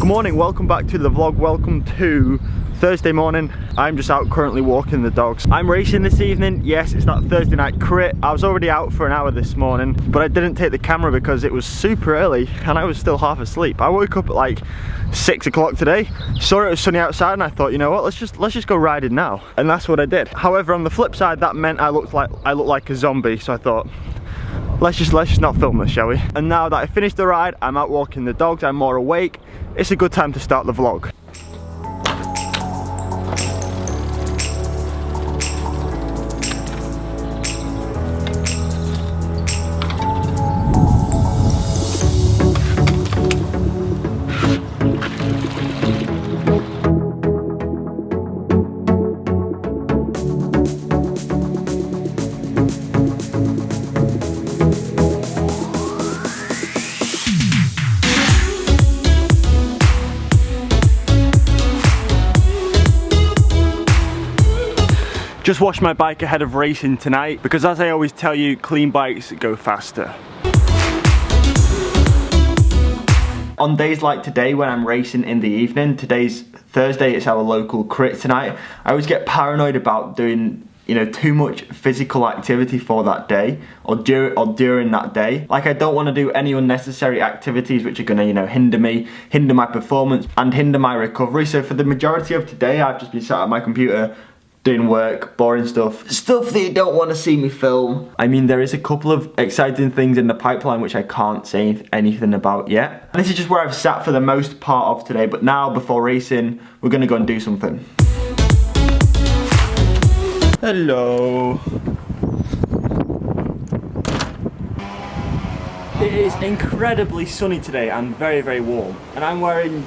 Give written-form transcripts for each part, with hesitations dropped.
Good morning, welcome back to the vlog. Welcome to Thursday morning. I'm just out currently walking the dogs. I'm racing this evening. Yes, it's that Thursday night crit. I was already out for an hour this morning, but I didn't take the camera because it was super early and I was still half asleep. I woke up at like 6 o'clock today, saw it was sunny outside, and I thought, you know what, let's just go riding now. And that's what I did. However, on the flip side, that meant I looked like a zombie, so I thought, let's just not film this, shall we? And now that I finished the ride, I'm out walking the dogs, I'm more awake. It's a good time to start the vlog. Just washed my bike ahead of racing tonight because, as I always tell you, clean bikes go faster. On days like today when I'm racing in the evening, today's Thursday, it's our local crit tonight, I always get paranoid about doing, you know, too much physical activity for that day or during that day. Like, I don't want to do any unnecessary activities which are going to, you know, hinder my performance and hinder my recovery. So for the majority of today, I've just been sat at my computer doing work, boring stuff that you don't want to see me film. I mean, there is a couple of exciting things in the pipeline which I can't say anything about yet. And this is just where I've sat for the most part of today, but now before racing, we're gonna go and do something. Hello. It is incredibly sunny today and very, very warm. And I'm wearing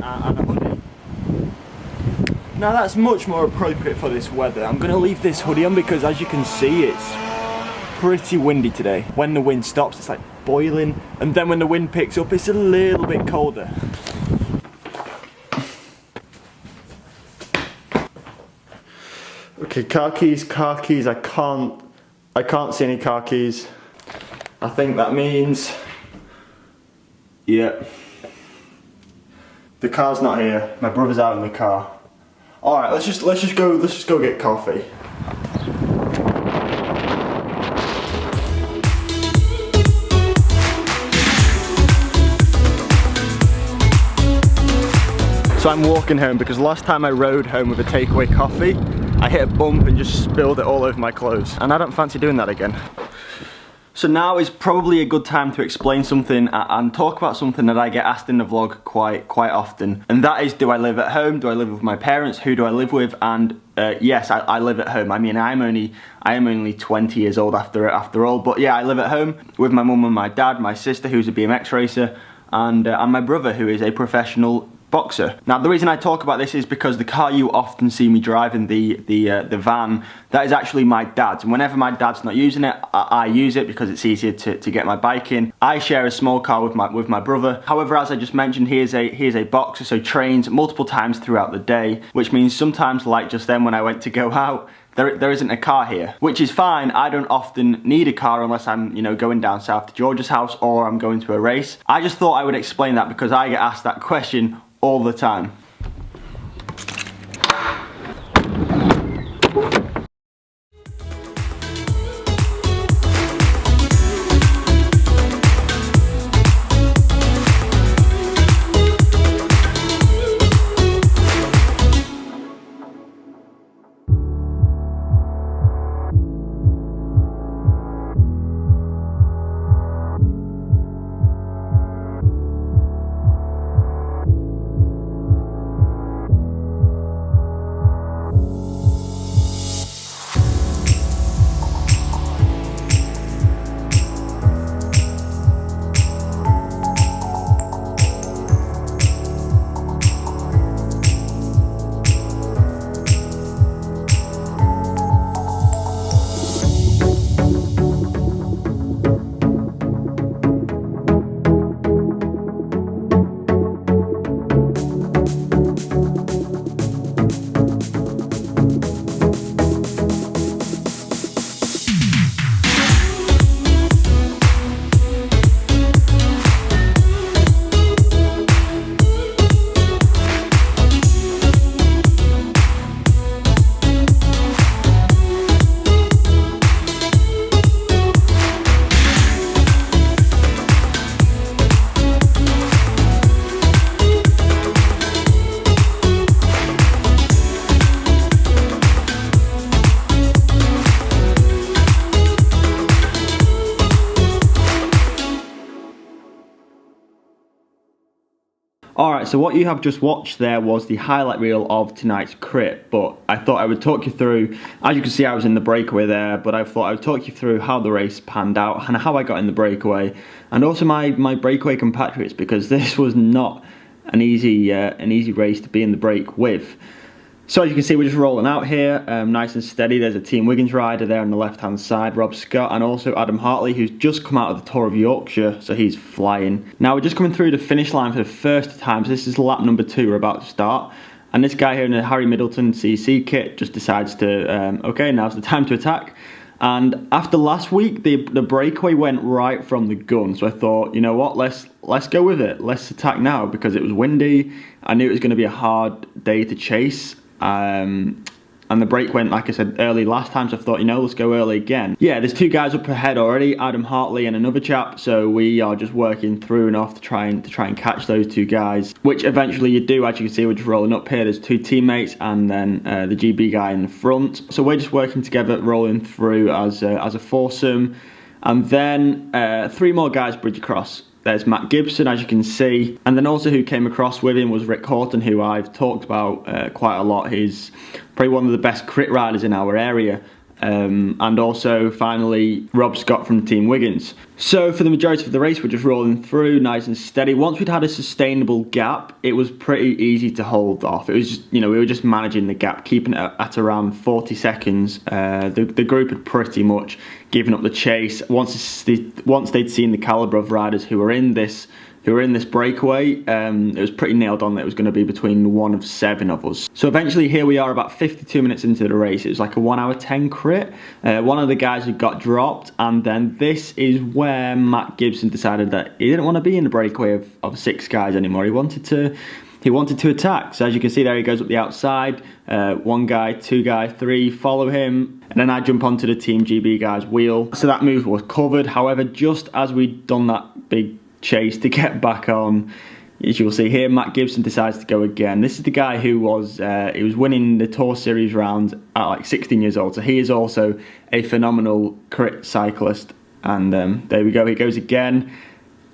a hoodie. Now that's much more appropriate for this weather. I'm gonna leave this hoodie on because, as you can see, it's pretty windy today. When the wind stops, it's like boiling, and then when the wind picks up, it's a little bit colder. Okay, car keys, I can't see any car keys. I think that means, yeah, the car's not here. My brother's out in the car. All right, let's just go get coffee. So I'm walking home because last time I rode home with a takeaway coffee, I hit a bump and just spilled it all over my clothes, and I don't fancy doing that again. So now is probably a good time to explain something and talk about something that I get asked in the vlog quite often. And that is, do I live at home? Do I live with my parents? Who do I live with? And yes, I live at home. I mean, I am only 20 years old after all. But yeah, I live at home with my mum and my dad, my sister who's a BMX racer, and my brother who is a professional boxer. Now, the reason I talk about this is because the car you often see me driving, the van, that is actually my dad's. And whenever my dad's not using it, I use it because it's easier to get my bike in. I share a small car with my brother. However, as I just mentioned, he is a boxer, so trains multiple times throughout the day, which means sometimes, like just then when I went to go out, there isn't a car here, which is fine. I don't often need a car unless I'm, you know, going down south to Jorja's house or I'm going to a race. I just thought I would explain that because I get asked that question all the time. Alright, so what you have just watched there was the highlight reel of tonight's crit, but I thought I would talk you through, as you can see I was in the breakaway there, but I thought I would talk you through how the race panned out and how I got in the breakaway, and also my breakaway compatriots, because this was not an easy race to be in the break with. So as you can see, we're just rolling out here, nice and steady. There's a Team Wiggins rider there on the left-hand side, Rob Scott, and also Adam Hartley, who's just come out of the Tour of Yorkshire, so he's flying. Now we're just coming through the finish line for the first time, so this is lap number 2 we're about to start. And this guy here in the Harry Middleton CC kit just decides to, okay, now's the time to attack. And after last week, the breakaway went right from the gun, so I thought, you know what, let's go with it. Let's attack now, because it was windy. I knew it was going to be a hard day to chase. And the break went, like I said, early last time, so I thought, you know, let's go early again. Yeah, there's 2 guys up ahead already, Adam Hartley and another chap, so we are just working through and off to try and catch those 2 guys, which eventually you do. As you can see, we're just rolling up here. There's 2 teammates and then the GB guy in the front. So we're just working together, rolling through as a foursome, and then 3 more guys bridge across. There's Matt Gibson, as you can see, and then also who came across with him was Rick Horton, who I've talked about quite a lot. He's probably one of the best crit riders in our area. And also, finally, Rob Scott from Team Wiggins. So for the majority of the race, we're just rolling through, nice and steady. Once we'd had a sustainable gap, it was pretty easy to hold off. It was just, you know, we were just managing the gap, keeping it at around 40 seconds. The group had pretty much given up the chase. Once they'd seen the calibre of riders who were in this breakaway, it was pretty nailed on that it was going to be between 1 of 7 of us. So eventually here we are about 52 minutes into the race. It was like a 1 hour 10 crit. One of the guys had got dropped, and then this is where Matt Gibson decided that he didn't want to be in the breakaway of 6 guys anymore. He wanted to attack. So as you can see there, he goes up the outside. 1 guy, 2 guy, 3 follow him, and then I jump onto the Team GB guy's wheel. So that move was covered. However, just as we'd done that big chase to get back on, as you'll see here, Matt Gibson decides to go again. This is the guy who was he was winning the Tour Series round at like 16 years old, so he is also a phenomenal crit cyclist. And there we go, he goes again.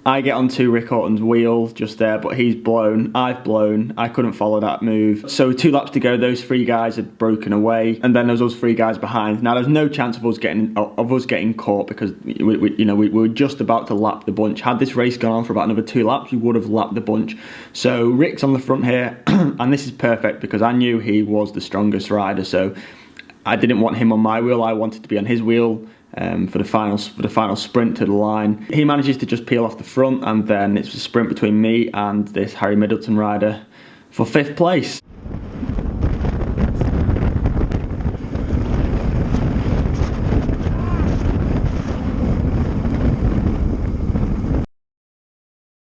I get onto Rick Horton's wheel just there, but he's blown, I've blown, I couldn't follow that move. So 2 laps to go, those 3 guys had broken away, and then there was those 3 guys behind. Now there's no chance of us getting caught, because we were just about to lap the bunch. Had this race gone on for about another 2 laps, we would have lapped the bunch. So Rick's on the front here, and this is perfect because I knew he was the strongest rider, so I didn't want him on my wheel, I wanted to be on his wheel. For the final sprint to the line. He manages to just peel off the front, and then it's a sprint between me and this Harry Middleton rider for 5th place.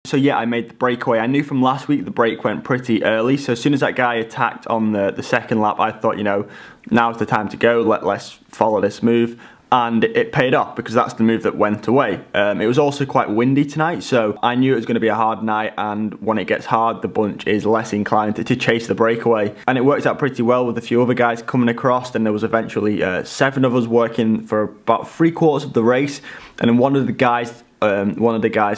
So yeah, I made the breakaway. I knew from last week the break went pretty early, so as soon as that guy attacked on the 2nd lap, I thought, you know, now's the time to go, let's follow this move. And it paid off, because that's the move that went away. It was also quite windy tonight, so I knew it was going to be a hard night, and when it gets hard, the bunch is less inclined to chase the breakaway. And it worked out pretty well with a few other guys coming across, and there was eventually 7 of us working for about 3/4 of the race, and then one of the guys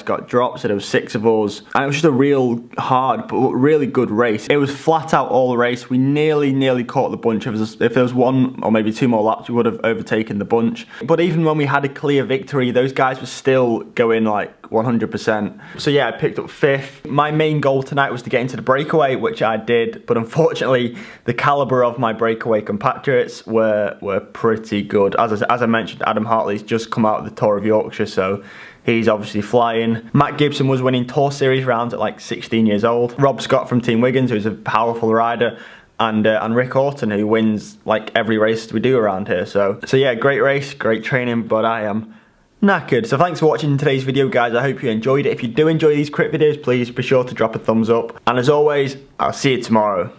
got dropped, so there was 6 of us, and it was just a real hard but really good race. It was flat out all the race. We nearly caught the bunch. If there was 1 or maybe 2 more laps, we would have overtaken the bunch. But even when we had a clear victory, those guys were still going like 100%. So yeah, I picked up 5th. My main goal tonight was to get into the breakaway, which I did, but unfortunately the calibre of my breakaway compatriots were pretty good. As I mentioned, Adam Hartley's just come out of the Tour of Yorkshire, so he's obviously flying. Matt Gibson was winning Tour Series rounds at like 16 years old. Rob Scott from Team Wiggins, who's a powerful rider, and Rick Horton, who wins like every race we do around here. So yeah, great race, great training, but I am knackered. So thanks for watching today's video, guys. I hope you enjoyed it. If you do enjoy these crit videos, please be sure to drop a thumbs up. And as always, I'll see you tomorrow.